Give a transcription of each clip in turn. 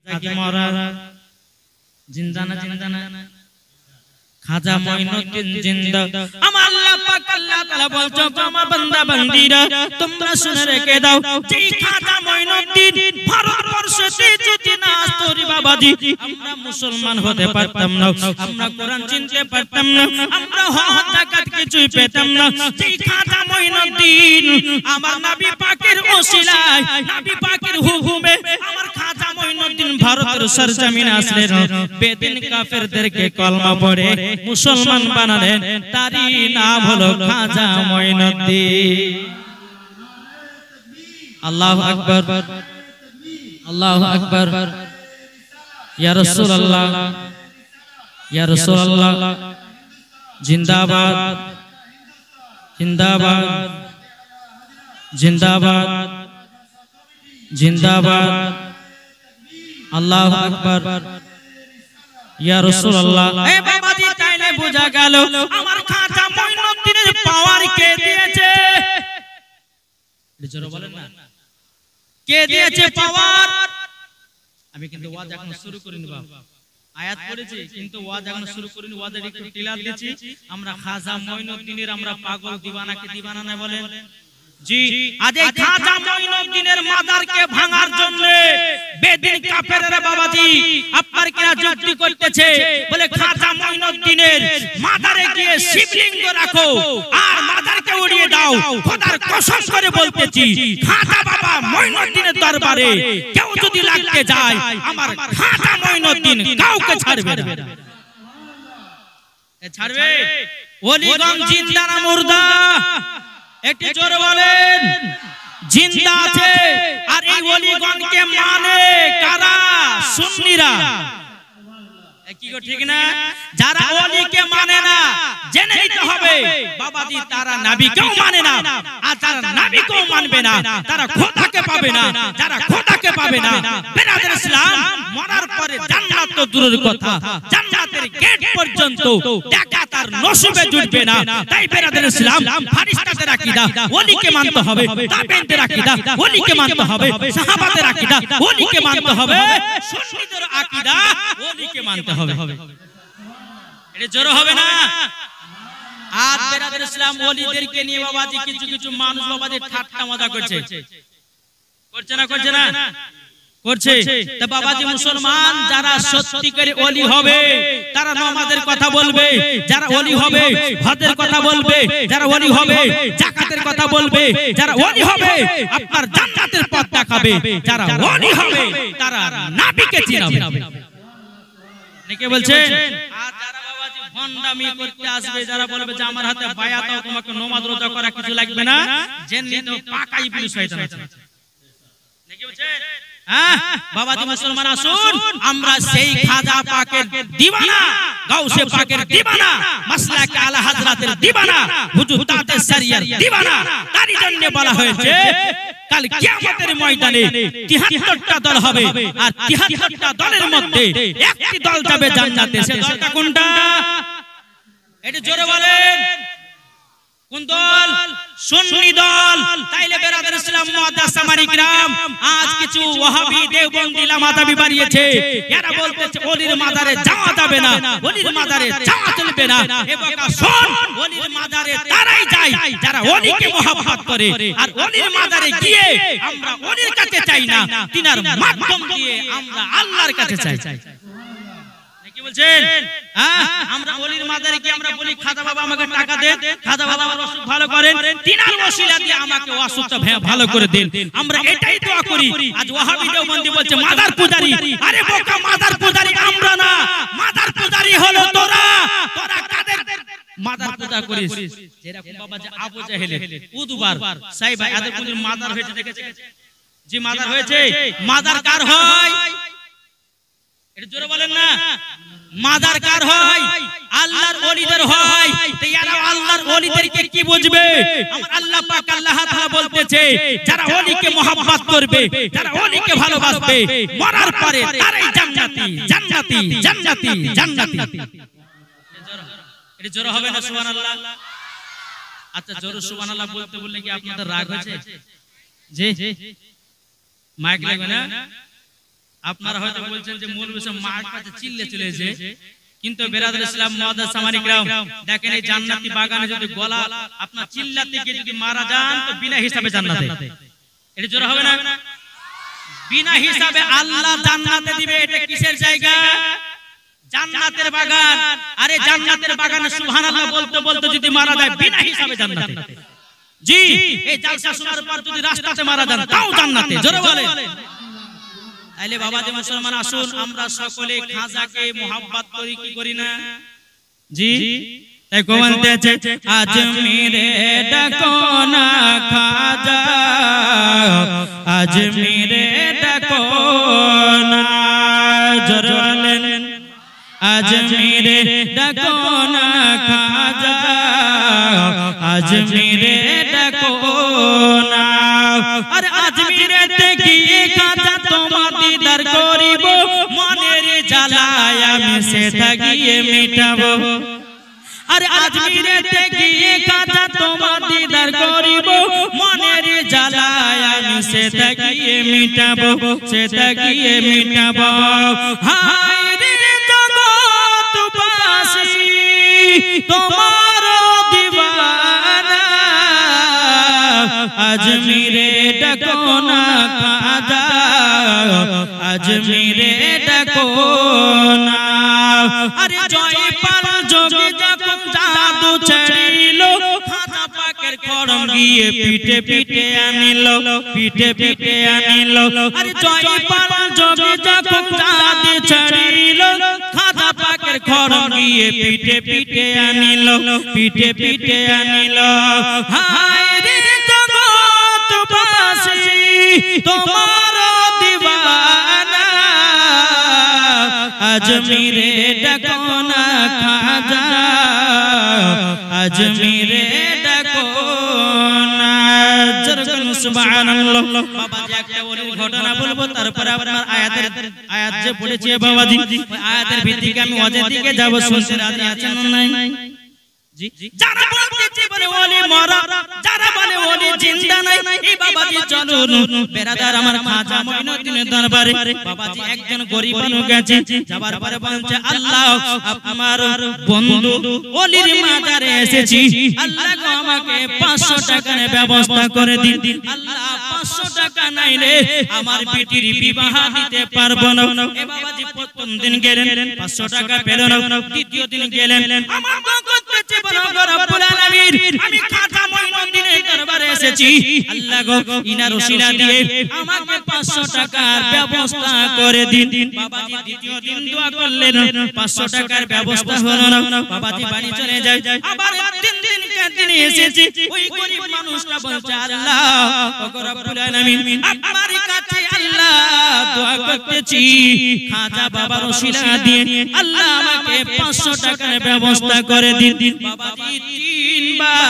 খাজা মরা জিন্দা না খাজা মঈনুদ্দিন জিন্দা। আমার আল্লাহ পাক আল্লাহ তাআলা বলছো আমার বান্দা বান্দীরা তোমরা শুনে রেখে দাও, যেই খাজা মঈনুদ্দিন ভারতবর্ষে যদি না আসতো রে বাবাজি, আমরা মুসলমান হতে পারতাম না, আমরা কোরআন চিনতে পারতাম না, আমরা হজ যাকাত কিছুই পেতাম না। যেই খাজা মঈনুদ্দিন আমার নবী পাকের ওসিলায়, নবী পাকের হুকুমে আমার খাজা মঈনুদ্দিন ভারতের সরজমিনে আসলেন, বেদিন কাফেরদেরকে কলমা পড়ে মুসলমান বানালেন, তারই নাম হলো খাজা মঈনুদ্দিন। আল্লাহু আকবার, আল্লাহু আকবার। ইয়া রাসূলুল্লাহ, ইয়া রাসূলুল্লাহ, জিন্দাবাদ জিন্দাবাদ জিন্দাবাদ জিন্দাবাদ। আল্লাহু আকবার। ইয়া রাসূলুল্লাহ। এ বাবাজি তাইলে বোঝা গেল আমার খাজা মঈনুদ্দিনের পাওয়ার কে দিয়েছে? জোরে বলেন না, কে দিয়েছে পাওয়ার? আমি কিন্তু ওয়াজ এখন শুরু করিনি বাবা, আয়াত পড়েছি কিন্তু ওয়াজ এখন শুরু করিনি, ওয়াজের একটু টিলার দিয়েছি। আমরা খাজা মঈনুদ্দিনের আমরা পাগল দিওয়ানাকে দিওয়ানা না বলেন জি। আজ এই খাজা মঈনুদ্দিনের মাজারকে ভাঙার জন্য বেদিন কাফেররা বাবাজি আপনার কিনা যুক্তি করতেছে, বলে খাজা মঈনুদ্দিনের মাজারে গিয়ে শিবলিঙ্গ রাখো আর মাজারকে উড়িয়ে দাও। খোদার কসম করে বলতেছি, খাজা বাবা মঈনুদ্দিনের দরবারে কেউ যদি লাগতে যায়, আমার খাজা মঈনুদ্দিন কাউকে ছাড়বে না। ছাড়বে? ওলিগঞ্জ জিন্দা না মুর্দা? একটু জোরে বলেন। জিন্দা আছে। আর এই ওলিগণকে মানে কারা? সুন্নিরা। কি গো ঠিক না? যারা ওলিকে মানে না জেনে নিতে হবে বাবাজি তারা নবীকেও মানে না, আর যারা নবীকেও মানবে না তারা খোদাকে পাবে না। যারা খোদাকে পাবে না, বেরাদর ইসলাম মরার পরে জান্নাত তো দূরের কথা, জান্নাতের গেট পর্যন্ত দেখা তার নসিবে জুটবে না। তাই বেরাদর ইসলাম ফেরেশতাদের আকীদা ওলিকে মানতে হবে, তাবেঈনদের আকীদা ওলিকে মানতে হবে, সাহাবাদের আকীদা ওলিকে মানতে হবে, সুন্নিদের আকীদা ওলিকে মানতে হবে। এটা জোর হবে না? আর বেরাদর ইসলাম ওলিদেরকে নিয়ে বাবাজি কিছু কিছু মানুষ বাবাজি ঠাট্টা মজা করছে, করছে না? করছে না? করছে। তা বাবাজি মুসলমান যারা সত্যিকার ওলি হবে তারা নামাজের কথা বলবে, যারা ওলি হবে হজের কথা বলবে, যারা ওলি হবে যাকাতের কথা বলবে, যারা ওলি হবে আপনার জান্নাতের পথ দেখাবে, যারা ওলি হবে তারা নবীকে চিনাবে। কে বলছে? আর যারা বাবাজি ভন্ডামি করতে আসবে, যারা বলবে যে আমার হাতে বায়াত দাও, তোমাকে নামাজ রোজা করা কিছু লাগবে না, জেনে নাও পাকাই বিল শয়তান আছে। কে বলছে? হ্যাঁ বাবাজি মুসলমান আসুন আমরা সেই খাজা পাকের দিওয়ানা, গাউসে পাকের দিওয়ানা, মাসলাকে আলা হযরতের দিওয়ানা, হুজুর তাতে শরিয়ার দিওয়ানা। তারই জন্য বলা হয়েছে কাল কিয়ামতের ময়দানে ৭৩টা দল হবে, আর ৭৩টা দলের মধ্যে একটি দল যাবে জান্নাতে। সে দলটা কোনটা? এটা জোরে বলেন। কোন দল? সুন্নি দল। তাইলে বেরাদর ইসলাম মুআদ্দাস সামারি কিরাম আজ কিছু ওয়াহাবি দেওবন্দি লামাদাবি বাড়িয়েছে, এরা বলতেছে ওলির মাজারে যাওয়া যাবে না, ওলির মাজারে যাওয়া চলবে না। এ বাবা শোন, ওলির মাজারে তারাই যায় যারা ওলিকে মহব্বত করে, আর ওলির মাজারে গিয়ে আমরা ওলির কাছে চাই না, তিনার মাধ্যম দিয়ে আমরা আল্লাহর কাছে চাই। কি বলছেন? আমরা ওলির মাজারে কি আমরা বলি খাজা বাবা আমাকে টাকা দেন, খাজা বাবা আমার অসুখ ভালো করেন, তিনার ওসিলা দিয়ে আমাকে অসুখটা ভালো করে দেন, আমরা এটাই দোয়া করি। আজ ওয়াহাবি দেওবন্দি বলছে মাজার পূজারি। আরে বোকা, মাজার পূজারি আমরা না, মাজার পূজারি হলো তোরা। তোরা কাদের মাজার পূজা করিস? যেরকম বাবা যে আবু জাহেল উদবার সাই ভাই আদের কোন মাজার হয়েছে দেখেছে? জি মাজার হয়েছে। মাজার কার হয়? এটা জোরে বলেন না। মাজার কার হয়? আল্লাহর ওলিদের হয়। তো এরা আল্লাহর ওলিদেরকে কি বুঝবে? আমার আল্লাহ পাক আল্লাহ তাআলা বলতেছে যারা ওলিকে মহব্বত করবে, যারা ওলিকে ভালোবাসবে, মরার পরে তারাই জান্নাতি জান্নাতি জান্নাতি জান্নাতি। এটা জোরে হবে না সুবহানাল্লাহ? আচ্ছা জোরে সুবহানাল্লাহ বলতে বললে কি আপনাদের রাগ হয়েছে? জি মাইক লাগবে না? আপনারা হয়তো বলছেন যে মৌলভী সাহেব মার কাছে চিল্লে চলেছে, কিন্তু বেরাদুল ইসলাম মুআদ্দাস সামানিক রাও দেখেন এই জান্নাতি বাগানে যদি গলা আপনার চিল্লাতে গিয়ে যদি মারা যান তো বিনা হিসাবে জান্নাতে, এটা জোর হবে না? বিনা হিসাবে আল্লাহ জান্নাতে দিবে। এটা কিসের জায়গা? জান্নাতের বাগান। আরে জান্নাতের বাগানে সুবহানাল্লাহ বলতে বলতে যদি মারা যায় বিনা হিসাবে জান্নাতে। জি, এই জালসা শোনার পর যদি রাস্তাতে মারা যান তাও জান্নাতে। জোরে বলে। তাইলে বাবাজি মুসলমান আসুন আমরা সকলে খাজাকে মোহাব্বত করি কি করি না? জি, তাই কোনতেছে আজমিরে ডাকো না খাজা, আজমিরে ডাকো না। জোরে বলেন আজমিরে ডাকো না খাজা, আজমিরে ডাকো না। আরে আজমিরে গিয়ে খাজা তোমার দিদার করিব, মনের জ্বালায় আমি সেটা গিয়ে মিটাবো। আরে আজমিরে গিয়ে খাজা তোমার দিদার করিব, মনের জ্বালায় আমি সেটা গিয়ে মিটাবো, সেটা গিয়ে মিটাবো। হায় রে জগৎবাসী তোমার দিওয়ানা, আজমিরে ডাকো না খাজা, আজমিরে ডাকো না। আরে জয়পাল যোগে যখন জাদু ছাড়িল, খাজা পাকের খড়ম গিয়ে পিঠে পিঠে আনিল, পিঠে পিঠে আনিল। আরে জয়পাল যোগে যখন জাদু ছাড়িল, খাজা পাকের খড়ম গিয়ে পিঠে পিঠে আনিল, পিঠে পিঠে আনিল। হায় রে জগৎবাসী তোমার দিওয়ানা, আজমিরে ডাকো না খাজা, আজমিরে ডাকো না। সুবহানাল্লাহ। বাবাজি একটা ওলির ঘটনা বলবো, তারপরে আপনার আয়াত যে পড়েছে বাবাজি, আয়াতের ভিত্তিতে আমি ওয়াজের দিকে যাব। শুনতে রাজি আছেন না? নাই জি, যারা বলতেছে বলে ওলি মরা, যারা বলে ওলি জিন্দা নাই, এই বাবাজি চলুন বেরাদার আমার খাজা মঈনুদ্দিনের দরবারে। বাবাজি একজন গরীব মানুষ গেছে, যাবার পরে বলছে আল্লাহ আমার বন্ধু ওলির মাজারে এসেছি, আল্লাহ গো আমাকে 500 টাকার ব্যবস্থা করে দিন। আল্লাহ 500 টাকা নাই রে, আমার বেটির বিবাহ দিতে পারবো না। এ বাবাজি প্রথম দিন গেলেন 500 টাকা পেল না, দ্বিতীয় দিন গেলেন আমার করতেছে বলো রব্বুল আলামিন আমি খাজা মঈনুদ্দিনের দরবারে এসেছি, আল্লাহ গো ইনার ওসিলা দিয়ে আমাকে 500 টাকার ব্যবস্থা করে দিন। বাবাজি দ্বিতীয় দিন দোয়া করলেন, 500 টাকার ব্যবস্থা হলো না। বাবাজি বাড়ি চলে যায়। আবার তিন দিন দিনে এসেছি, ওই গরীব মানুষটা বলছে আল্লাহ ওগো রব্বুল আলামিন আপনার কাছে আল্লাহ দোয়া করতেছি, খাজা বাবার ওসিলা দিয়ে আল্লাহ আমাকে 500 টাকার ব্যবস্থা করে দিন। বাবাজি তিনবার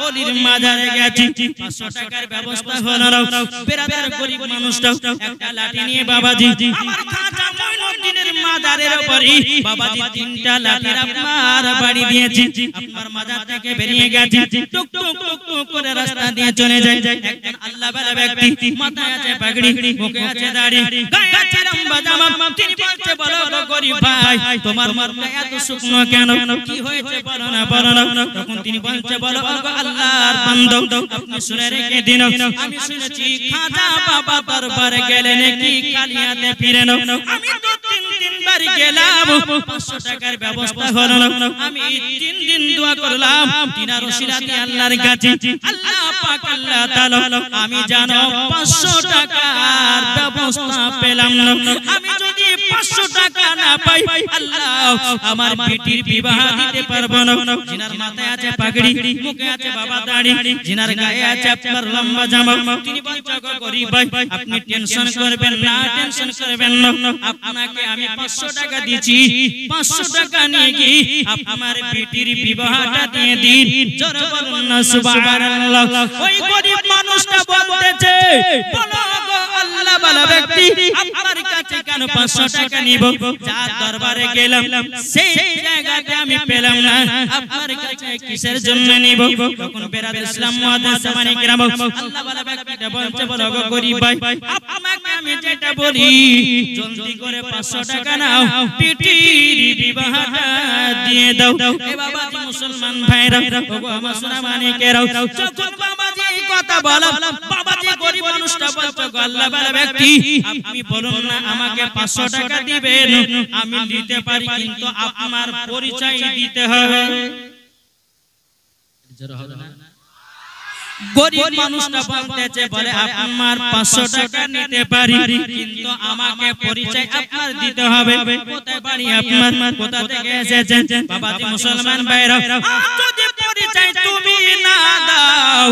ওলির মাজারে গেছি, 500 টাকার ব্যবস্থা হলো না। বেরাদার গরীব মানুষটা একটা লাঠি নিয়ে বাবাজি আমার খাজা মঈনুদ্দিনের মাজারের উপরে বাবাজি 3টা লাঠির আপনার বাড়ি দিয়েছি। আপনার মাজার থেকে বেরিয়ে গেছি, টুক টুক টুক টুক করে রাস্তা দিয়ে চলে যায়। একজন আল্লাহওয়ালা ব্যক্তি, মাথায় আছে পাগড়ি, মুখে আছে দাড়ি, গায়ে আছে লম্বা জামা। তিনি বলছে বলো গো গরীব ভাই তোমার মাথা এত শুকনো কেন, কি হয়েছে বলো না বলো না। তখন তিনি বলছে বলো গো আল্লাহর বান্দা আপনি শুনে রেখে দিন, আমি শুনেছি খাজা বাবা দরবারে গেলে নাকি কালিয়াতে ফিরেন। আমি তো 3 বার গেলাম, 500 টাকার ব্যবস্থা হলো না। আমি 3 দিন দোয়া করলাম তিনার ওসিলাতে আল্লাহর কাছে, আল্লাহ পাক আল্লাহ তাআলা আমি জানো 500 টাকার ব্যবস্থা পেলাম না। আমি যদি 500 টাকা না পাই আল্লাহ আমার বেটির বিবাহ দিতে পারবো না। জিনার মাথায় আছে পাগড়ি, মুখে আছে বাবা দাড়ি, জিনার গায়ে আছে আপনার লম্বা জামা। তিনি বলছে গো গরীব ভাই আপনি টেনশন করবেন না, টেনশন করবেন না, আপনাকে আমি 500 টাকা দিয়েছি, 500 টাকা নিয়ে কি আমার বেটির বিবাহটা দিয়ে দিন। জোরে বলুন না সুবহানাল্লাহ। ওই গরীব মানুষটা বলতেছে বলো গো আল্লাহ বালা ব্যক্তি আপনার কাছে কেন 500 টাকা নিব, যার দরবারে গেলাম সেই জায়গাতে আমি পেলাম না, আপনার কাছে কিসের জন্য নিব? তখন বেরাদ ইসলাম মুআদ্দিস জামানি কিরাম আল্লাহ ওয়ালা ব্যক্তিটা বলছে, বলো গো গরিব ভাই, আপনাকে আমি যেটা বলি জলদি করে 500 টাকা নাও, পিটির বিবাহটা দিয়ে দাও। এ বাবাজি মুসলমান ভাইরা, ওগো আমার সোনা মানিকেরাও, যখন বাবাজি এই কথা বলো, বাবাজি গরিব মানুষটা বলছে, গো আল্লাহ ওয়ালা ব্যক্তি, আপনি বলুন না আমাকে 500 টাকা দিবেন, আমি দিতে পারি, কিন্তু আপনার পরিচয় দিতে হবে। জোরে হবে না? গরিব মানুষটা বলতেছে, বলে আপনার 500 টাকা নিতে পারি, কিন্তু আমাকে পরিচয় আপনার দিতে হবে। কোথায় বাড়ি আপনার, কোথা থেকে এসেছেন? বাবাজি মুসলমান ভাইরা, যদি পরিচয় তুমি না দাও,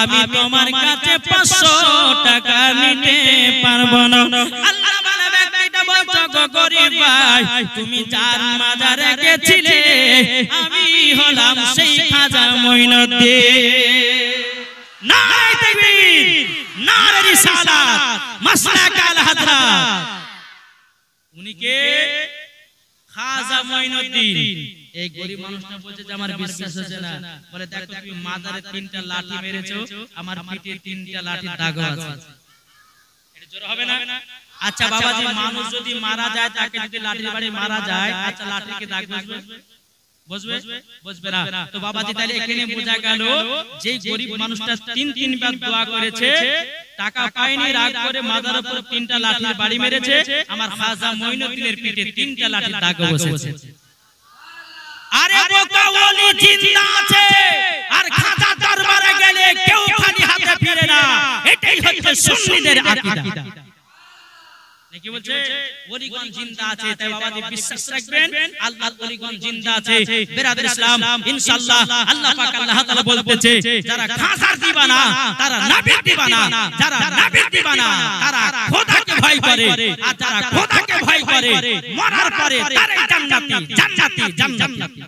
আমি তোমার কাছে 500 টাকা নিতে পারবো না। আল্লাহ বলে ব্যক্তিটা বলছো, গো গরিব ভাই, তুমি যার মাজারে গেছিলে, আমি হলাম সেই খাজা মঈনুদ্দিন। নারে তাকবীর, নারে রিসালাত, মাসলাক আল হযরত। উনি কে? খাজা মঈনুদ্দিন। এই গরিব মানুষটা বলছে যে আমার বিশ্বাস হচ্ছে না। বলে দেখো তুমি মাজারে 3টা লাঠি মেরেছো, আমার পিঠে 3টা লাঠির দাগ আছে। এটা জোরে হবে না? আচ্ছা বাবাজি, মানুষ যদি মারা যায়, তাকে যদি লাঠির বাড়ি মারা যায়, আচ্ছা লাঠিকে দাগ বসবে? বুঝবে? বুঝবে না। তো বাবাজি তাহলে এখানে বোঝা গেল যে গরিব মানুষটা 3 বার দোয়া করেছে, টাকা পায়নি, রাগ করে মাজার উপর 3টা লাঠির বাড়ি মেরেছে, আমার খাজা মঈনুদ্দিনের পিঠে 3টা লাঠির দাগ বসেছে। আরে বোকা ওলি জিন্দা আছে, আর খাজা দরবারে গেলে কেউ খালি হাতে ফিরে না। এটাই হচ্ছে সুন্নিদের আকীদা। নাকি বলছে ওলিগণ জিন্দা আছে, তাই বাবাজি বিশ্বাস রাখবেন আল্লাহর ওলিগণ জিন্দা আছে। বেরাদর ইসলাম, ইনশাআল্লাহ আল্লাহ পাক আল্লাহ তাআলা বলতেছে, যারা খাজার দিবানা তারা নবীর দিবানা, যারা নবীর দিবানা তারা খোদাকে ভয় করে, আর যারা খোদাকে ভয় করে মরার পরে তারাই জান্নাতি, জান্নাতি, জান্নাতি।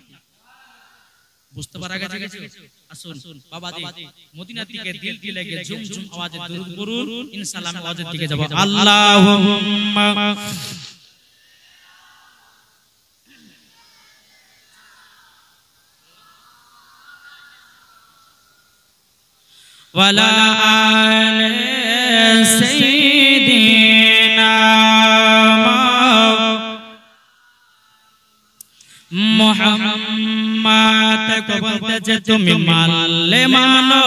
বুঝতে পারা গেছে? আসুন বাবাজি মদিনার দিকে দিল দিলে গিয়ে ঝুম ঝুম আওয়াজে দরুদ পড়ুন, ইনশাআল্লাহ আওয়াজের দিকে যাব। আল্লাহুম্মা ওয়ালা আলি সাইয়্যিদিনা মুহাম্মদ। কে বলতেছে তুমি মানলে মানো,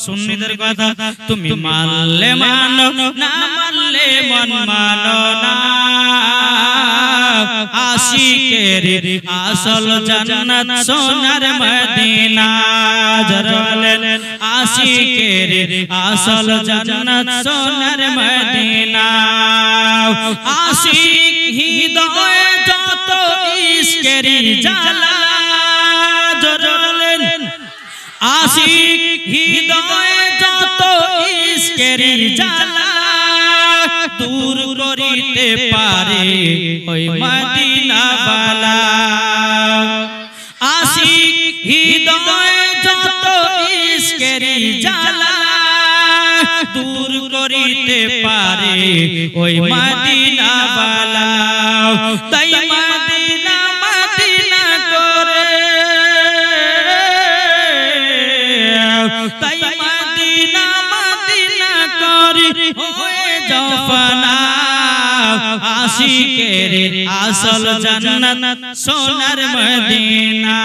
সুন্নিদের কথা, তুমি মানলে মানো, না মানলে মন মানো না। আশিকের আসল জান্নাত সোনার মদিনা, যারা বলেন আশিকের আসল জান্নাত সোনার মদিনা। আশিক হৃদয়ে যত ইশকের জ্বালা, যারা বলেন আশিক হৃদয়ে যত ইশকের জ্বালা, দূর করিতে পারে ওই মদিনা বালা। আশিক হৃদয়ে যত ইশকের জ্বালা, দূর করিতে পারে ওই মদিনা বালা। তাই মদিনা মদিনা করে, তাই মদিনা মদিনা করে হয়ে যাও ফানা। আশিকের আসল জান্নাত সোনার মদিনা,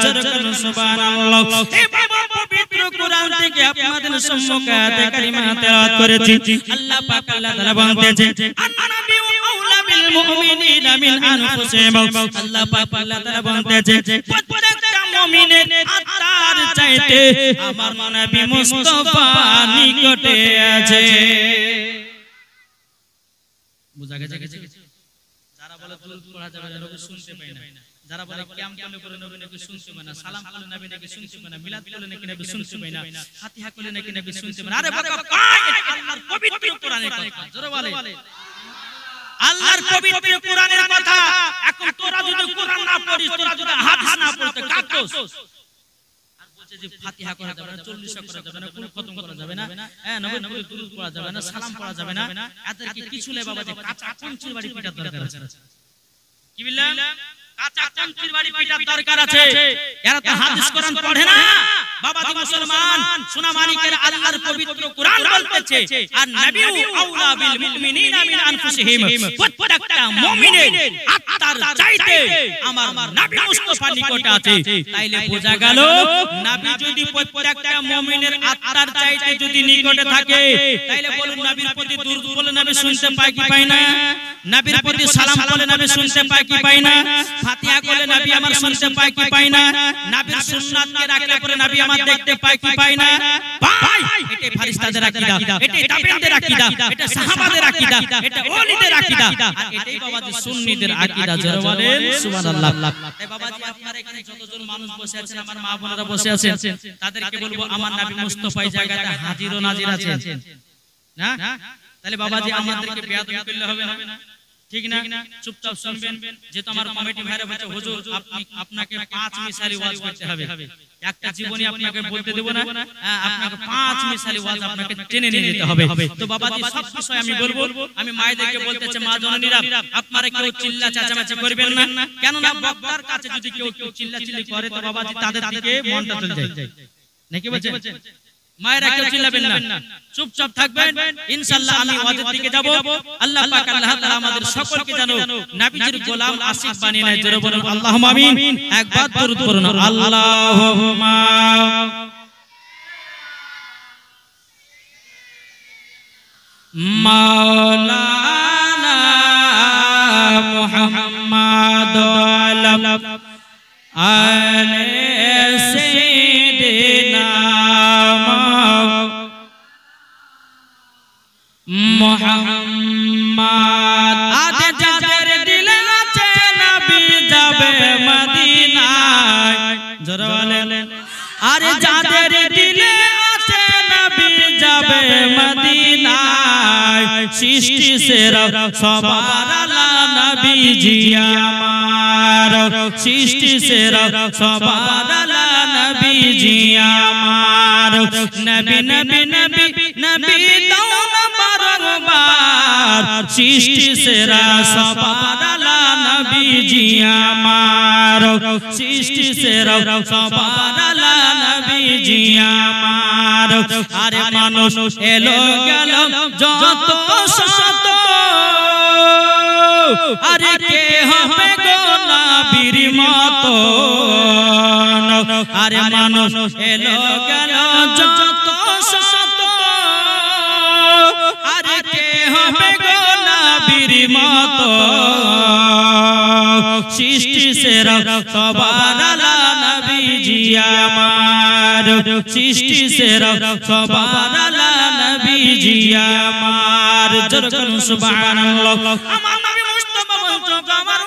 জোরে সুবহানাল্লাহ। এই বাবা পবিত্র কোরআন থেকে আপনাদের সম্মুখে আয়াতে কারিমা তেলাওয়াত করেছি। আল্লাহ পাক আল্লাহ তাআলা বলতেছে, আন-নাবিয়্যু আউলা বিল মুমিনিনা মিন আনফুসিহিম। আল্লাহ পাক আল্লাহ তাআলা বলতেছে, প্রত্যেকটা মুমিনের আত্মার চাইতে আমার নবী মুস্তাফা নিকটে আছে। বুঝা গেছে? যারা বলে দুরূদ পড়া যাবে না, নবী শুনতে পায় না, যারা বলে কিয়াম করলে পরে নবী নাকি শুনতে পায় না, সালাম করলে নবী নাকি শুনতে পায় না, মিলাদ করলে নাকি নবী শুনতে পায় না, ফাতিহা করলে নাকি নবী শুনতে পায় না। আরে বাবা কয় আল্লাহর পবিত্র কোরআনের কথা, জোরে বলে আল্লাহর পবিত্র কোরআনের কথা। এখন তোরা যদি কোরআন না পড়িস, তোরা যদি হাদিস না পড়তে কাঁদছস, আর বলছে যে ফাতিহা করা যাবে না, 40 করা যাবে না, কুল খতম করা যাবে না, হ্যাঁ নবীর দুরূদ পড়া যাবে না, সালাম পড়া যাবে না, এদেরকে কিছু লে বাবা যে কাঁচা কুঞ্চির বাড়ি পিটার দরকার আছে। কি বললাম কাঁচা চামচির বাড়ি পিটার দরকার আছে এরা তো হাদিস কোরআন পড়ে না বাবাজি মুসলমান সোনা মানিকের আল্লাহর পবিত্র কোরআন বলতেছে আর নবীউ আউলা বিল মুমিনিনা মিন আনফুসিহিম প্রত্যেকটা মুমিনের আত্মার চাইতে আমার নবী মুস্তাফা নিকটে আছে তাইলে বোঝা গেল নবী যদি প্রত্যেকটা মুমিনের আত্মার চাইতে যদি নিকটে থাকে তাইলে বলুন নবীর প্রতি দুরূদ বলে নবী শুনতে পায় কি পায় না নবীর প্রতি সালাম বলে নবী শুনতে পায় কি পায় না ফাতিহা বলে নবী আমার শুনতে পায় কি পায় না নবীর সুন্নাতকে রাখলে পরে নবী আমার দেখতে পায় কি পায় না পায় এটা ফেরেশতাদের আকীদা এটা তাবেঈনদের আকীদা এটা সাহাবাদের আকীদা এটা ওলিদের আকীদা আর এটাই বাবাজি সুন্নিদের আকীদা জোরে বলেন সুবহানাল্লাহ তাই বাবাজি আপনারা এখানে যতজন মানুষ বসে আছেন আমার মা বোনেরা বসে আছেন তাদেরকে বলবো আমার নবী মুস্তাফার জায়গাতে হাজির ও নাজির আছেন না তাহলে বাবাজি আমাদেরকে বেয়াদবি করলে হবে না ঠিক না চুপচাপ শুনবেন যেহেতু আমার কমিটি ভাইরা বলছে হুজুর আপনাকে 5 মিসালি ওয়াজ করতে হবে একটা জীবনী আপনাকে বলতে দেব না আপনাকে 5 মিসালি ওয়াজ আপনাকে টেনে নিয়ে যেতে হবে তো বাবাজি সব বিষয় আমি বলবো আমি মায়েদেরকে বলতেছে মা জননীরা আপনারা কেউ চিল্লা চেঁচামেচি করবেন না কেন না বক্তার কাছে যদি কেউ চিল্লাচিল্লি করে তো বাবাজি তাদের দিকে মনটা চলে যায় নাকি বলছেন মায়েরা কেউ চিল্লাবেন না চুপচাপ থাকবেন ইনশাআল্লাহ আমি ওয়াজের দিকে যাব আল্লাহ পাক আল্লাহ তাআলা আমাদের সকলকে যেন নবীজির গোলাম আশিক বানিয়ে নেয় জোরে বলুন আল্লাহুম্মা আমিন একবার দরুদ পড়ুন আল্লাহুম্মা মাওলানা মুহাম্মদ আলে সাইয়্যিদিনা মুহাম্মদ আদে যাদের দিলে আছে নবী যাবে মদিনায় জোরে বলেন আরে যাদের দিলে আছে নবী যাবে মদিনায় সৃষ্টি সেরা সবার আলা নবীজি আমার সৃষ্টি সেরা সবার আলা নবীজি আমার নবী নবী নবী নবী দাও বারবার সৃষ্টি সেরা সবার আলা নবীজি আমার সৃষ্টি সেরা সবার আলা নবীজি আমার আরে মানুষ এলো গেল যত শত আরে কে হবে গো নবীর মতো আরে মানুষ এলো গেল যত শত আরে কে হবে গো নবীর মতো সৃষ্টি সেরা সবার আলা নবীজি আমার সৃষ্টি সেরা সবার আলা নবীজি আমার জোরে বলুন সুবহানাল্লাহ আমার নবী মুস্তাফা বলছো আমার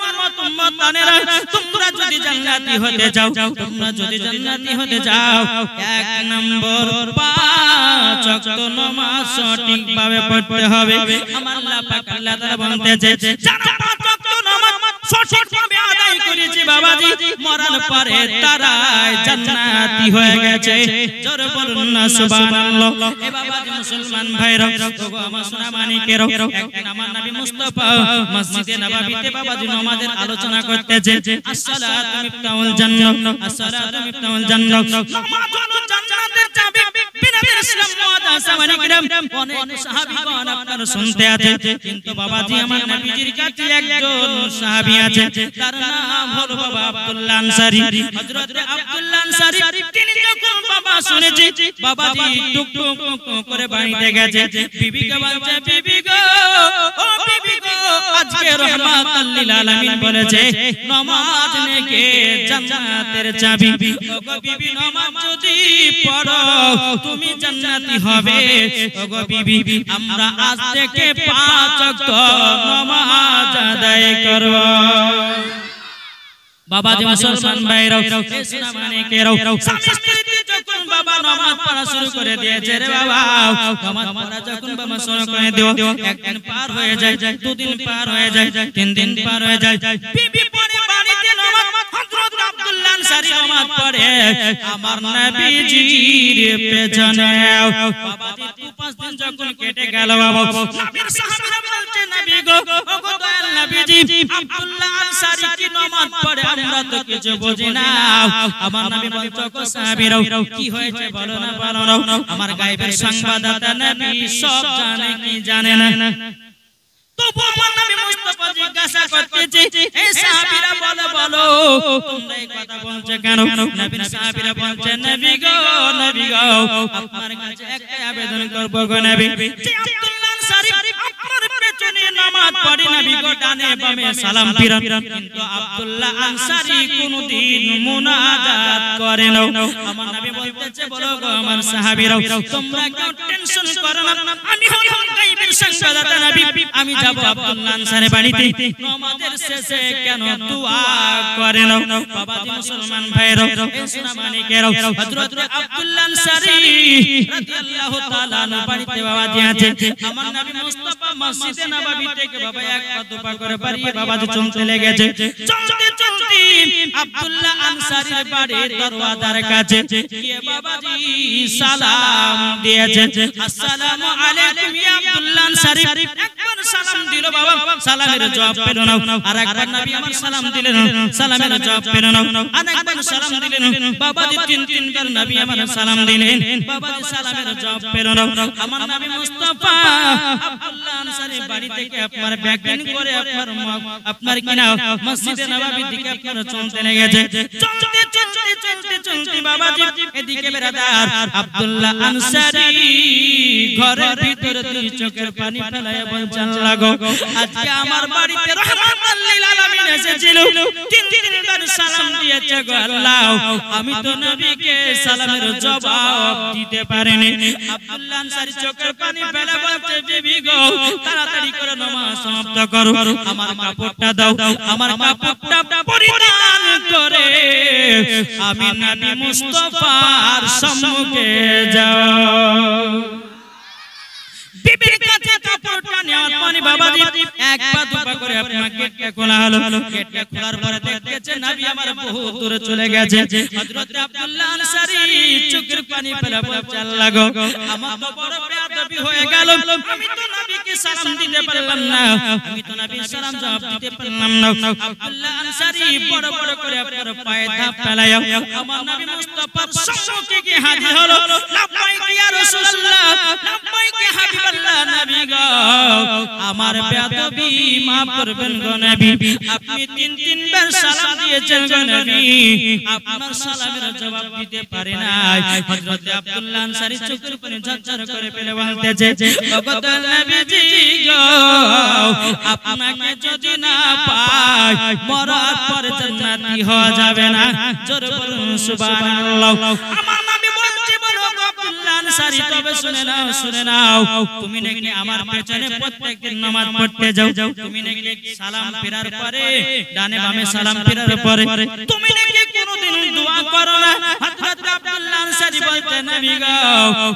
উম্মতানেরা তোমরা যদি জান্নাতি হতে চাও তোমরা যদি জান্নাতি হতে চাও এক নম্বর 5 ওয়াক্ত নামাজ সঠিকভাবে পড়তে হবে আমার আল্লাহ পাক আল্লাহ তাআলা বলতেছে যারা 5 ওয়াক্ত নামাজ সঠিকভাবে আদায় করেছে বাবাজি মরার পরে তারাই জান্নাতি হয়ে গেছে জোরে বলুন না সুবহানাল্লাহ এ বাবাজি মুসলমান ভাইরা ওগো আমার সোনা মানিকেরা একদিন আমার নবী মুস্তাফা মসজিদে নববীতে বাবাজি নামাজের আলোচনা করতেছে আসসালাতু মিফতাহুল জান্নাহ আসসালাতু মিফতাহুল জান্নাহ নামাজ হলো জান্নাতের চাবি বিনবী ইসলাম ওয়াদা সামানি কিরাম অনেক সাহাবীগণ আপনারা শুনতে আছে কিন্তু বাবাজি আমার নবীজির কাছে একজন সাহাবী আছে তার নাম হলো বাবা আব্দুল্লাহ আনসারী হযরত আব্দুল্লাহ আনসারী তিনি যখন বাবা শুনেছে বাবাজি টুক টুক করে বাড়িতে গেছে বিবিকে বলছে বিবি গো ও বিবি গো আজকে রহমাতুল লিল আলামিন বলেছে নামাজ নেকে জান্নাতের চাবি ওগো বিবি নামাজ যদি পড়ো তুমি জান্নাতি হবে ওগো বিবি আমরা আজ থেকে 5 ওয়াক্ত নামাজ আদায় করব বাবাজি মুসলমান ভাইরাও সোনা মানিকেরাও স্বামী স্ত্রী যখন বাবা নামাজ পড়া শুরু করে দিয়েছে রে বাবা নামাজ পড়া যখন বাবা শুরু করে দিও একদিন পার হয়ে যায় দুদিন পার হয়ে যায় তিন দিন পার হয়ে যায় বিবি পড়ে বাড়িতে নামাজ হযরত আব্দুল্লাহ আনসারী নামাজ পড়ে আমার নবীজির পেছনে বাবাজি 2-5 দিন যখন কেটে গেল বাবা নবীর সাহাবীরা বলছে নবী গো ওগো দয়াল নবীজি আব্দুল্লাহ আনসারী কি নামাজ পড়ে আমরা তো কিছু বুঝি না আমার নবী বলছো কো সাহাবীরাও কি হয়েছে বলো না আমার গায়েবের সংবাদদাতা নবী সব জানে কি জানে না তবু আমার নবী মুস্তাফা জিজ্ঞাসা করতেছে এই সাহাবীরা বলো তোমরা এই কথা বলছো কেন নবীর সাহাবীরা বলছে নবী গো আপনার কাছে একটা আবেদন করব গো নবী যে আব্দুল্লাহ আনসারী আপনার পেছনে নামাজ পড়ে নবী গো ডানে বামে সালাম ফিরান কিন্তু আব্দুল্লাহ আনসারী কোনদিন মুনাজাত করে না আমার নবী বলতেছে বলো গো আমার সাহাবীরাও তোমরা কেউ টেনশন করো না আমি হলাম গায়েবের সংবাদদাতা নবী আমি যাব আব্দুল্লাহ আনসারীর বাড়িতে নামাজের শেষে কেন দোয়া করে না বাবাজি মুসলমান ভাইরা ইসলাম মানিকেরাও হযরত আব্দুল্লাহ আনসারী রাদিয়াল্লাহু তাআলা আনহু বাড়িতে বাবাজি আছে আমার নবী মুস্তাফা মসজিদে নববী থেকে বাবা এক পা দুপা করে বাড়িয়ে বাবাজি চলতে লেগেছে চলতে আব্দুল্লাহ আনসারীর বাড়ির দরওয়াজার কাছে গিয়ে বাবাজি সালাম দিয়েছে আসসালামু আলাইকুম ইয়া আব্দুল্লাহ আনসারী একবার সালাম দিল বাবা সালামের জবাব পেল না আরেকবার নবী আমার সালাম দিলেন সালামের জবাব পেল না আরেকবার সালাম দিলেন বাবাজি তিনবার নবী আমার সালাম দিলেন বাবাজি সালামের জবাব পেল না আমার নবী মুস্তাফা আব্দুল্লাহ আনসারীর বাড়ি থেকে আপনার ব্যাগিং করে আপনার কিনা মসজিদে নববীর দিকে আপনার চলতে লেগেছে চলতে বাবাজি এদিকে বেরাদার আব্দুল্লাহ আনসারী ঘরের ভিতরে দুই চোখের পানি ফেলায় বলছেন লাগো আজকে আমার বাড়িতে রহমাতুল লিল আলামিন এসেছিল তিনবার সালাম দিয়েছে গো আল্লাহ আমি তো নবীকে সালামের জবাব দিতে পারিনি আব্দুল্লাহ আনসারী চোখের পানি ফেলে বলছে বিবি গো তাড়াতাড়ি করে নামাজ সমাপ্ত করো আমার কাপড়টা দাও আমার কাপড়টা পরিধান করে আমি নবী মুস্তাফার সম্মুখে যাও বিবির কাছে কাপড়টা নেওয়ার পরে বাবাজি এক পা দুপা করে আপনার গেটটা খোলা হলো গেটটা খোলার পরে দেখতেছে নবী আমার বহু দূরে চলে গেছে হযরত আব্দুল্লাহ আনসারী চোখের পানি ফেলে বলছে আল্লাহ গো আমার তো বড় বেয়াদবি হয়ে গেল আমি তো নবীকে সালাম দিতে পারলাম না আমি তো নবীর সালাম জবাব দিতে পারলাম না আব্দুল্লাহ আনসারী বড় বড় করে আপনার পায়ে ধাপ ফেলায় আমার নবী মুস্তাফার সম্মুখে গিয়ে হাজির হলো লাব্বাইক ইয়া রাসূলুল্লাহ লাব্বাইক ইয়া হাবিবাল্লাহ নবী গো আমার বেয়াদবি maaf করবেন গো নবী আপনি তিনবার সালাম দিয়েছেন গো নবী আপনার সালামের জবাব দিতে পারে নাই হযরত আব্দুল্লাহ আনসারী চোখের পানি ঝরঝর করে ফেলে বলতেছে ওগো নবীজি গো আপনাকে যদি না পাই মরার পরে জান্নাতি হওয়া যাবে না জোরে বলুন সুবহানাল্লাহ আমার নবী বলছে বলো আব্দুল্লাহ আনসারী তবে শুনে নাও তুমি নাকি আমার পেছনে প্রত্যেকদিন নামাজ পড়তে যাও তুমি নাকি সালাম ফেরার পরে ডানে বামে সালাম ফেরার পরে তুমি নাকি কোনদিন দোয়া করো না হযরত আব্দুল্লাহ আনসারী বলতে নবী গো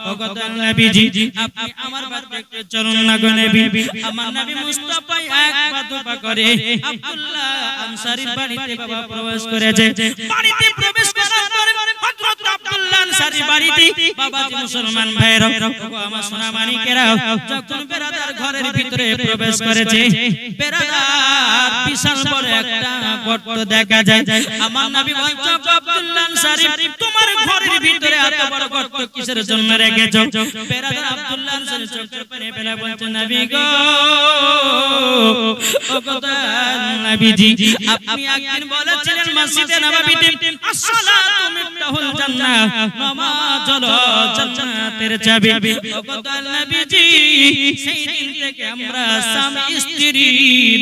ওগো নবীজি আপনি আমার বাড়িতে একটু চলুন না গো নবী আমার নবী মুস্তাফা এক পা দুপা করে আব্দুল্লাহ আনসারীর বাড়িতে বাবা প্রবেশ করেছে বাড়িতে প্রবেশ করার পরে হযরত আব্দুল্লাহ আনসারীর বাড়িতে বাবাজি মুসলমান ভাইরা ওগো আমার সোনা মানিকেরা যখন বেরাদার ঘরের ভিতরে প্রবেশ করেছে বেরাদার বিশাল বড় একটা গর্ত দেখা যায় আমার নবী বলছে আব্দুল্লাহ আনসারী তোমার ঘরের ভিতরে এত বড় গর্ত কিসের জন্য রেখেছো বেরাদার আব্দুল্লাহ আনসারী চোখের পানি ফেলে বলছে নবী গো ওগো নবীজি আপনি একদিন বলেছিলেন মসজিদে নববীতে আসসালাতু মিফতাহুল জান্নাহ নামাজ হলো জান্নাতের চাবি ওগো নবীজি সেই দিন থেকে আমরা স্বামী স্ত্রী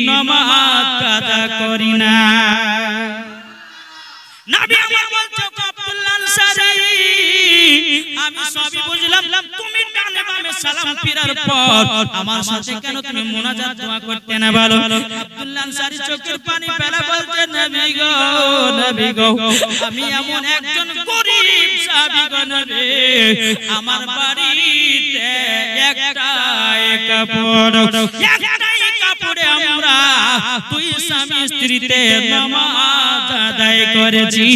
নামাজ কাজা করি না নবী আমার বলছো আব্দুল্লাহ আনসারী আমি সবই বুঝলাম তুমি ডানে বামে সালাম ফেরার পর আমার সাথে কেন তুমি মুনাজাত দোয়া করতে না বলো আব্দুল্লাহ আনসারী চোখের পানি ফেলে বলছে নবী গো আমি এমন একজন গরীব সাহাবী গো নবী আমার বাড়িতে একটাই কাপড়ে আমরা দুই স্বামী স্ত্রীতে নামাজ আদায় করেছি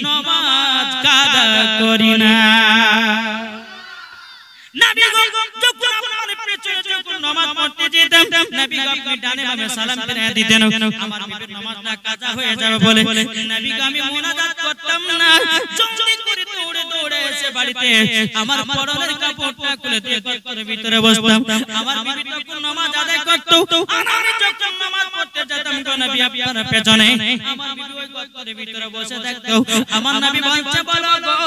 নামাজ কাজা করি না নবী গো যখন আমার চলে যখন নামাজ পড়তে যেতাম নবী আপনি ডানে বামে সালাম ফিরিয়ে দিতেন আমার বিবির নামাজটা কাজা হয়ে যাবে বলে নবী আমি মুনাজাত করতাম না জলদি করে দৌড়ে দৌড়ে এসে বাড়িতে আমার পরনের কাপড়টা খুলে দিয়ে ঘরের ভিতরে বসতাম আমার বিবি তখন নামাজ আদায় করত আর আমি যখন নামাজ পড়তে যেতাম নবী আপনার পেছনে আমার বিবি ওই ঘরের ভিতরে বসে থাকতো আমার নবী বলছে বলো গো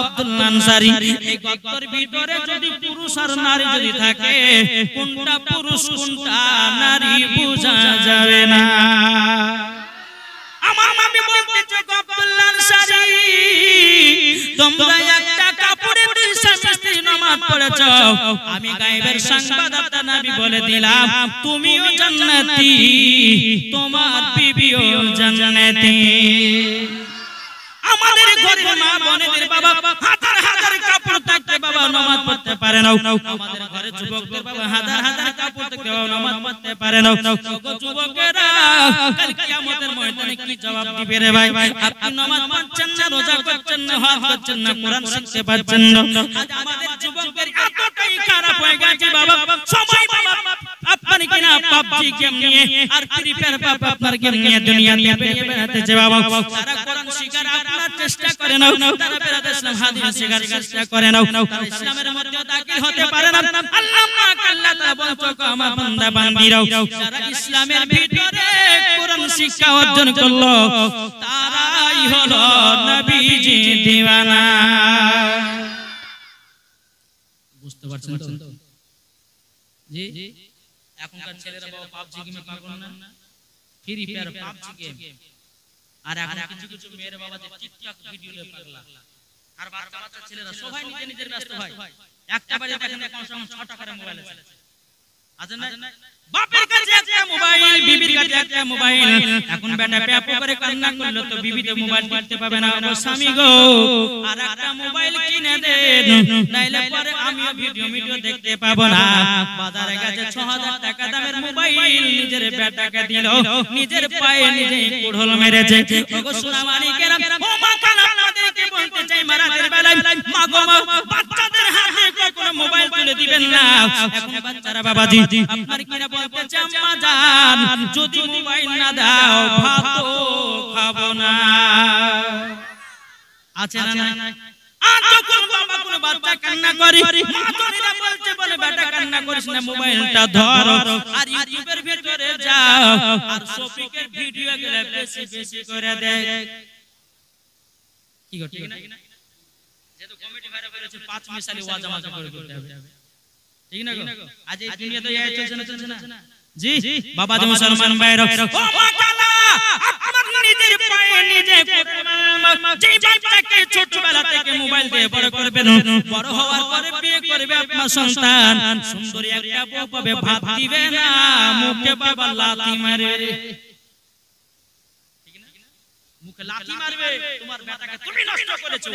আব্দুল আনসারী এই ঘরের ভিতরে যদি পুরুষ আর নারী যদি থাকে কোনটা পুরুষ কোনটা নারী বোঝা যাবে না আমার নবী বলতেছে আব্দুল আনসারী তোমরা একটা কাপড়ে দুই স্বামী নামাজ পড়েছো আমি গায়েবের সংবাদ আপনার নবী বলে দিলাম তুমিও জান্নাতি তোমার বিবিও জান্নাতি আমাদের ঘরে মা বোনেদের বাবা হাজার হাজার কাপড় থাকতে বাবা নামাজ পড়তে পারে না আমাদের ঘরে যুবকদের বাবা হাজার হাজার কাপড় থাকতে বাবা নামাজ পড়তে পারে না যুবকেরা কাল কিয়ামতের ময়দানে কি জবাব দিবে রে ভাই আপনি নামাজ পড়ছেন না রোজা করছেন না হজ করছেন না কোরআন শিখতে পারছেন না আজ আমাদের যুবকদের এতটাই খারাপ হয়ে গেছে বাবা সবাই বাবা আপনার কিনা পাবজি গেম নিয়ে আর ফ্রি ফায়ার বাবা আপনার গেম নিয়ে দুনিয়া নিয়ে বেড়াতেছে বাবা তারা কোরআন শিখার আপনার চেষ্টা করে নাও তারা বেরাতে ইসলাম হাদিস শেখার চেষ্টা করে নাও ইসলামের মধ্যে দাখিল হতে পারে না আল্লাহ পাক আল্লাহ তাআলা বলছো আমার বান্দা বান্দীরাও যারা ইসলামের ভিতরে কোরআন শিক্ষা অর্জন করলো তারাই হলো নবীজি দিওয়ানা বুঝতে পারছেন তো জি এখনকার ছেলেরা বাবা পাবজি গেমে কি করে না ফ্রি ফায়ার পাবজি গেম আর এখন কিছু কিছু মেয়ের বাবা যে টিকটক ভিডিও লে পাগলা আর বাচ্চা বাচ্চা ছেলেরা সবাই নিজের ব্যস্ত হয় একটা বাড়ি দেখেন এখন সব 6 টাকার মোবাইল আছে না বাপের কাছে একটা মোবাইল বিবির কাছে একটা মোবাইল এখন বেটা পেপো করে কান্না করলো তো বিবি তো মোবাইল কিনতে পাবে না ও স্বামী গো আর একটা মোবাইল কিনে দেন নাইলে পরে আমিও ভিডিও দেখতে পাবো না বাজারে গেছে 6000 টাকা দামের মোবাইল নিজের বেটাকে দিল নিজের পায়ে নিজেই কুড়োল মেরেছে ওগো সোনা মানিকেরা ও মা কাল আপনাদেরকে বলতে চাই মারাদের বেলায় মা গো মা বাচ্চাদের হাতে কখনো মোবাইল তুলে দিবেন না এখন বাচ্চারা বাবাজি আপনার কিনা বলতে চাই আম্মা জান যদি মোবাইল না দাও ভাতও খাবো না আছে না আর যখন বাবা কোনো বাচ্চা কান্না করে মা জনেরা বলছে বলে বেটা কান্না করিস না মোবাইলটা ধরো আর ইউটিউবের ভিতরে যাও আর শফিকের ভিডিও গুলো বেশি বেশি করে দেখ কি গো ঠিক না যেহেতু কমিটি ভাইরা বলেছে 5 মিসালি ওয়াজ আমাকে করে করতে হবে ঠিক না গো আজ এই দুনিয়াতে এই চলছে না জি বাবা যে মুসলমান ভাইরা ও মাশাআল্লাহ আপনার নিজের পায়ে নিজে যেই বাচ্চাকে ছোটবেলা থেকে মোবাইল দিয়ে বড় করবেন বড় হওয়ার পরে বিয়ে করবে আপনার সন্তান সুন্দরী একটা বউ পাবে ভাত দিবে না মুখে বাবা লাথি মারবে মুখে লাথি মারবে তোমার বেটাকে তুমি নষ্ট করেছো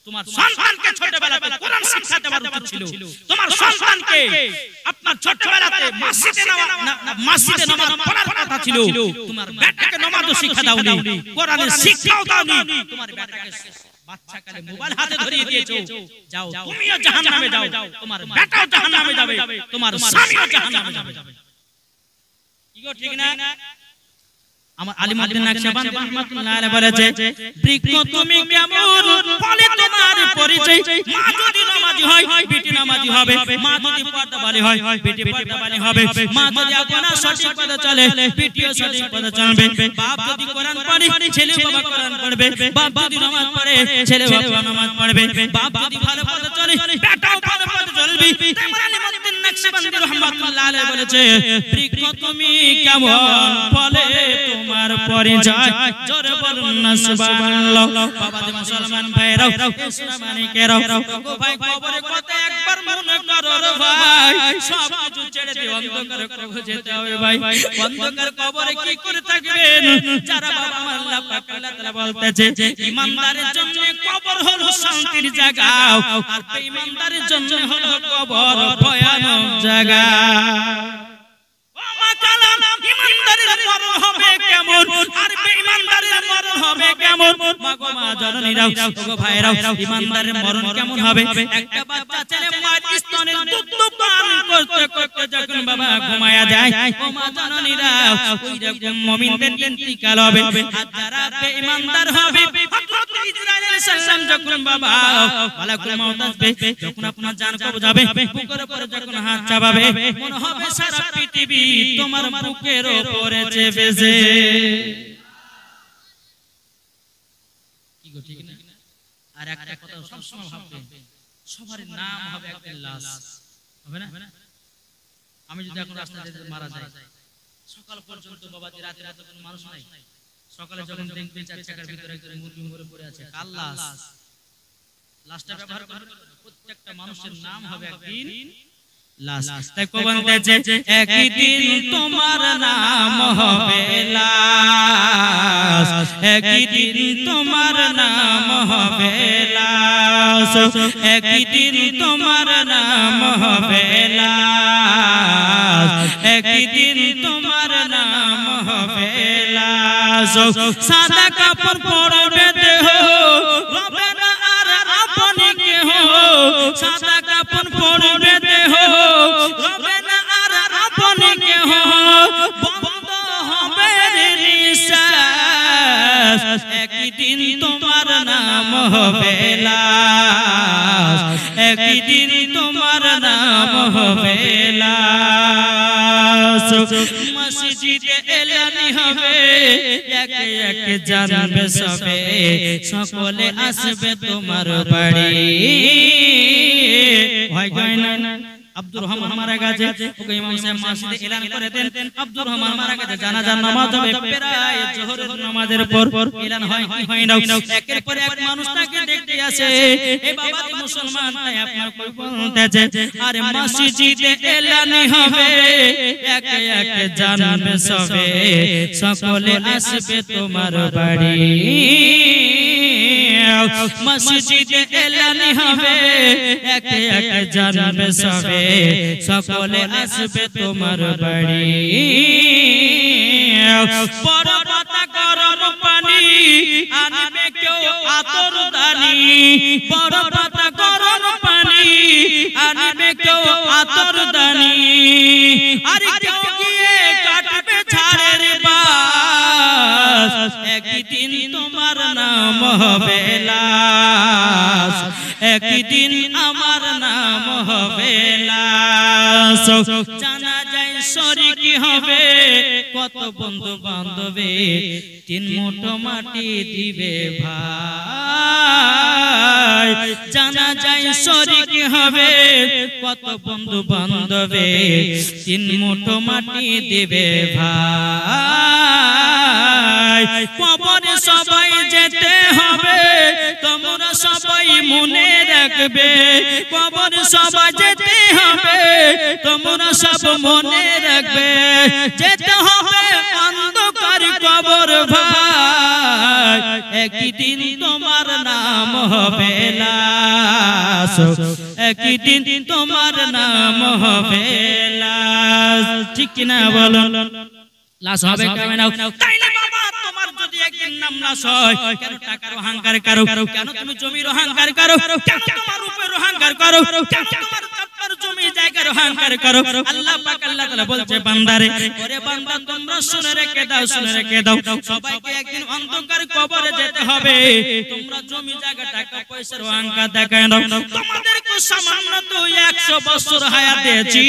তোমার সন্তানকে ছোটবেলাতে কোরআন শিক্ষা দেওয়ার উচিত ছিল তোমার সন্তানকে আপনার ছোটবেলাতে মসজিদে নামাজ পড়ার কথা ছিল তোমার বেটাকে নামাজও শিক্ষা দাওনি কোরআনের শিক্ষাও দাওনি তোমার বেটাকে বাচ্চাকালে মোবাইল হাতে ধরিয়ে দিয়েছো যাও তুমিও জাহান্নামে যাও তোমার বেটাও জাহান্নামে যাবে তোমার স্বামীও জাহান্নামে যাবে কি গো ঠিক না আমার আলিমউদ্দিন নকশবন্দি রাহমাতুল্লাহ আলাইহি বলেছে বৃক্ষ তুমি কেমন ফলে তোমার পরিচয় মা যদি নামাজি হয় বেটি নামাজি হবে মা যদি পর্দাবালী হয় বেটি পর্দাবালী হবে মা যদি আপনা সঠিক পথে চলে বেটিও সঠিক পথে চলবে বাপ যদি কোরআন পড়ে ছেলে বাবা কোরআন পড়বে বাপ যদি নামাজ পড়ে ছেলে বাবা নামাজ পড়বে বাপ যদি ভালো পথে চলে বেটাও ভালো পথে চলবে তাই আলিমউদ্দিন নকশবন্দি রাহমাতুল্লাহ আলাইহি বলেছে বৃক্ষ তুমি কেমন ফলে তোমার পরিচয় জোরে বলুন না সুবহানাল্লাহ বাবা যে মুসলমান ভাইরা সোনা মানিকেরা গো ভাই কবরে কথা একবার মনে করো রে ভাই সব কিছু ছেড়ে দিয়ে অন্ধকারে কবরে যেতে হবে ভাই অন্ধকার কবরে কি করে থাকবেন যারা বাবা আল্লাহ পাক আল্লাহ তাআলা বলতেছে ঈমানদারের জন্য কবর হলো শান্তির জায়গা আর বেঈমানদারের জন্য হলো কবর ভয়ানক জায়গা ইমানদারের মরণ হবে কেমন আর বেঈমানদারের মরণ হবে কেমন মাগো মা জননীরাও ওগো ভাইরাও ইমানদারের মরণ কেমন হবে একটা বাচ্চা ছেলে মায়ের স্তনের দুধ পান করতে ঘুমায়া যায় ও মা জননীরা ওই রকম মুমিনদের ইন্তিকাল হবে আর যারা বেঈমানদার হবে হযরত ইসরাইল আলাইহিস সালাম যখন বাবা মালাকুল মউত আসবে যখন আপনার জান কবজ হবে বুকের উপরে যখন হাত চাপাবে মনে হবে সারা পৃথিবী তোমার বুকের উপরে চেপেছে কি গো ঠিক না আর একটা কথা সব সময় ভাববেন সবার নাম হবে একটা লাশ হবে না আমি যদি এখন রাস্তায় মারা যাই সকাল পর্যন্ত বাবাজি রাতে রাতে কোনো মানুষ নাই সকালে যখন দেখবেন চার চাকার ভিতরে একজন মুরগি মরে পড়ে আছে কাল লাশটা ব্যবহার করবে প্রত্যেকটা মানুষের নাম হবে একদিন লাশ তাই কোরআন বলছে একদিন তোমার নাম হবে লাশ একদিন তোমার নাম হবে লাশ একদিন তোমার নাম হবে লাশ একদিন তোমার নাম হবে লাশ সাদা কাপড় পরবে দেহ রবে না আর আপনি কেহ সাদা কাপড় পরবে দেহ রবে না আর আপনি কেহ বন্ধ হবে নিঃশ্বাস একদিন তোমার নাম হবে লাশ একদিন তোমার নাম হবে লাশ মসজিদে এলানি হবে একে একে জানবে সবে সকলে আসবে তোমার বাড়ি হয় না আব্দুর রহমান মারা গেছে ওকে ইমাম সাহেব মসজিদে এলান করে দেন আব্দুর রহমান মারা গেছে জানাজার নামাজ হবে প্রায় জোহরের নামাজের পর এলান হয় কি হয় না একের পর এক মানুষ তাকে দেখতে আসে এই বাবা মুসলমান তাই আপনার কই বলতেছে আরে মসজিদে এলানি হবে একে একে জানবে সবে সকলে আসবে তোমার বাড়ি মসজিদে এলানি হবে একে একে জানবে সবে সকলে আসবে তোমার বাড়ি বড় পাতা গরম পানি আনবে কেউ আতর দানি বড় পাতা গরম পানি আনবে কেউ আতর দানি আর কেউ গিয়ে কাটবে ঝাড়ের বাস একদিন তোমার নাম হবে লাশ একদিন আমার নাম হবে লাশ জানা যায় শরীকি হবে কত বন্ধু বান্ধবে তিন মুঠো মাটি দিবে ভাই জানা যায় শরীকি হবে কত বন্ধু বান্ধবে তিন মুঠো মাটি দিবে ভাই কবরে সবাই যেতে হবে তোমরা সবাই মনে রাখবে কবরে সবাই যেতে হবে তোমরা সব মনে রাখবে যেতে হবে অন্ধকার কবর ভাই একদিন তোমার নাম হবে লাশ একদিন তোমার নাম হবে লাশ ঠিক কি না বলো লাশ হবে কেন নাও তাই না বাবা তোমার যদি একদিন নাম লাশ হয় কেন টাকার অহংকার করো কেন তুমি জমির অহংকার করো কেন তোমার রূপের অহংকার করো কেন তোমার তার জমি জায়গার অহংকার করো আল্লাহ পাক আল্লাহ তাআলা বলছে বান্দারে ওরে বান্দা তোমরা শুনে রেখে দাও সবাইকে একদিন অন্ধকার কবরে যেতে হবে তোমরা জমি জায়গা টাকা পয়সার অহংকার দেখায় দাও তোমাদেরকে সামান্য তো 100 বছর হায়াত দিয়েছি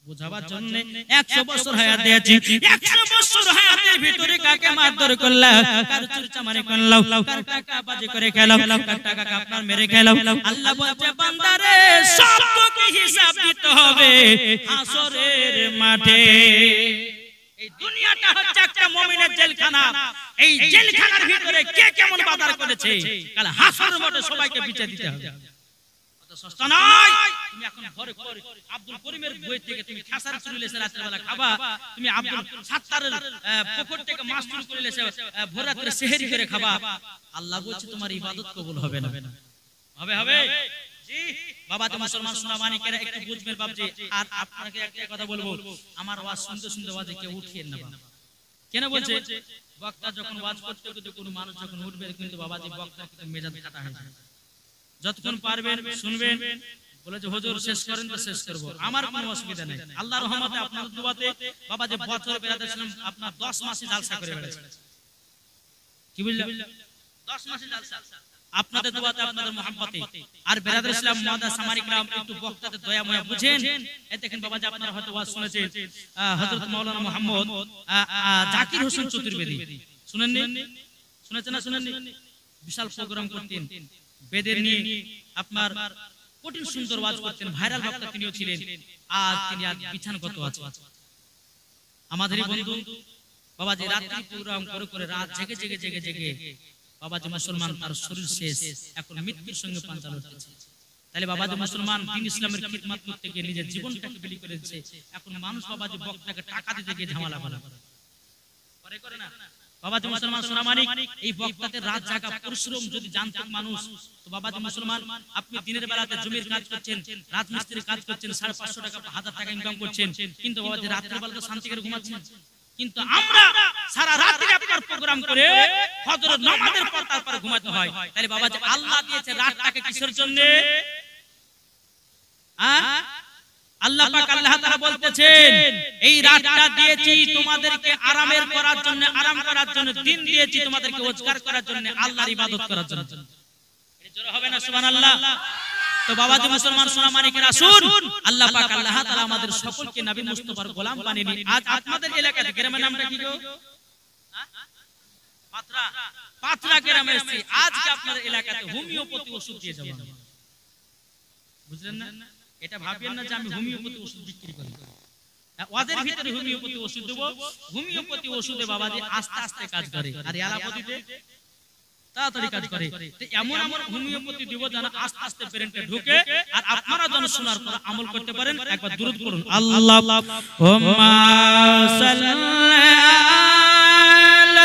বুঝাবার জন্য 100 বছর হায়াত দিয়েছি 100 বছর হায়াতের ভিতরে কাকে মারধর করলা কার চুরচামারি করলা কার টাকা বাজি করে খেলাও কার টাকা আপনার মেরে খেলাও আল্লাহ বলছে বান্দারে সবকে হিসাব দিতে হবে হাসরের মাঠে এই দুনিয়াটা হচ্ছে একটা মুমিনের জেলখানা এই জেলখানার ভিতরে কে কেমন বাজার করেছে কাল হাসরের মাঠে সবাইকে বিচার দিতে হবে সস্তা নয় তুমি এখন ঘরে ঘরে আব্দুল করিমের বই থেকে তুমি খাসার চুরি লেছে রাতের বেলা খাবা তুমি আব্দুল সাত্তারের পুকুর থেকে মাছ চুরি করে লেছে ভোর রাতে সেহরি করে খাবা আল্লাহ বলছে তোমার ইবাদত কবুল হবে না হবে জি বাবা তো মুসলমান শোনা মানিকেরা একটু বুঝবেন বাবজি আর আপনাকে একটা কথা বলবো আমার ওয়াজ শুনতে শুনতে ওয়াজে কেউ উঠিয়েন না বাবা কেন বলছে বক্তা যখন ওয়াজ করতে করতে কোনো মানুষ যখন উঠবে কিন্তু বাবাজি বক্তা কিন্তু মেজাজ কাটা হয়ে যায় যতক্ষণ পারবেন শুনবেন বলে যে হুজুর শেষ করেন তো শেষ করব, আমার কোনো অসুবিধা নেই। আল্লাহর রহমতে আপনার দুয়াতে বাবা যে বছর বেড়াতে ছিলাম আপনার 10 মাসই জালসা করে বেড়াচ্ছে। কি বুঝলেন? 10 মাসই জালসা আপনাদের দোয়াতে আপনাদের মহব্বতে। আর বেরাদার ইসলাম মাদা সামারি গ্রাম একটু বক্তাদের দয়া ময়া বুঝেন। এই দেখেন বাবা যে আপনারা হয়তো ওয়াজ শুনেছেন হযরত মাওলানা মুহাম্মদ জাকির হোসেন চতুর্বেদী, শুনেননি? শুনেছেন না শুনেননি? বিশাল প্রোগ্রাম করতেন বেদের নিয়ে, আপনার কঠিন সুন্দর ওয়াজ করতেন, ভাইরাল বক্তা তিনিও ছিলেন। আজ তিনি আজ বিছানাগত আছেন। আমাদেরই বন্ধু বাবা যে রাত্রি প্রোগ্রাম করে করে রাত জেগে জেগে জেগে জেগে বাবা যে মুসলমান তার শরীর শেষ, এখন মৃত্যুর সঙ্গে পাঞ্জা লড়তেছে। তাহলে বাবা যে মুসলমান দিন ইসলামের খিদমত করতে গিয়ে নিজের জীবনটাকে বিলি করে দিচ্ছে। এখন মানুষ বাবা যে বক্তাকে টাকা দিতে গিয়ে ঝামেলা করে না। বাবা যে মুসলমান সোনা মানিক এই বক্তাদের রাত জাগা পরিশ্রম যদি জানতেন মানুষ, তো বাবা যে মুসলমান আপনি দিনের বেলাতে জমির কাজ করছেন, রাজমিস্ত্রির কাজ করছেন, 550 টাকা 1000 টাকা ইনকাম করছেন, কিন্তু বাবা যে রাতের বেলাতে শান্তি করে ঘুমাচ্ছেন। কিন্তু আমরা সারা রাত আপনার প্রোগ্রাম করে ফজরের নামাজের পর তারপর ঘুমাতে হয়। তাহলে বাবা যে আল্লাহ দিয়েছে রাতটাকে কিসের জন্য? আল্লাহ পাক আল্লাহ তাআলা বলতেছেন এই রাতটা দিয়েছি তোমাদেরকে আরামের করার জন্য, আরাম করার জন্য, দিন দিয়েছি তোমাদেরকে ওজগার করার জন্য, আল্লাহর ইবাদত করার জন্য। এটা জোরে হবে না সুবহানাল্লাহ? তো বাবা যে মুসলমান সোনা মানিকের আসুন, আল্লাহ পাক আল্লাহ তাআলা আমাদের সকলকে নবী মুস্তাফার গোলাম বানিয়ে নিন। আজ আপনাদের এলাকাতে গ্রামের নামটা কি গো? পাতরা, পাতরা গ্রামে এসেছি। আজকে আপনাদের এলাকাতে হোমিওপ্যাথি ওষুধ দিয়ে যাব। বুঝলেন না? এটা ভাবেন না যে আমি হোমিওপ্যাথি ওষুধ বিক্রি করি। ওদের ভিতরে হোমিওপ্যাথি ওষুধ দেব। হোমিওপ্যাথি ওষুধে বাবা যে আস্তে আস্তে কাজ করে, আর অ্যালোপ্যাথিতে তাড়াতাড়ি কাজ করে। তো এমন এমন হোমিওপ্যাথি দিব যেন আস্তে আস্তে ব্রেনে ঢুকে, আর আপনারা যেন শোনার পর আমল করতে পারেন। একবার দুরূদ করুন, আল্লাহুম্মা সাল্লি আলা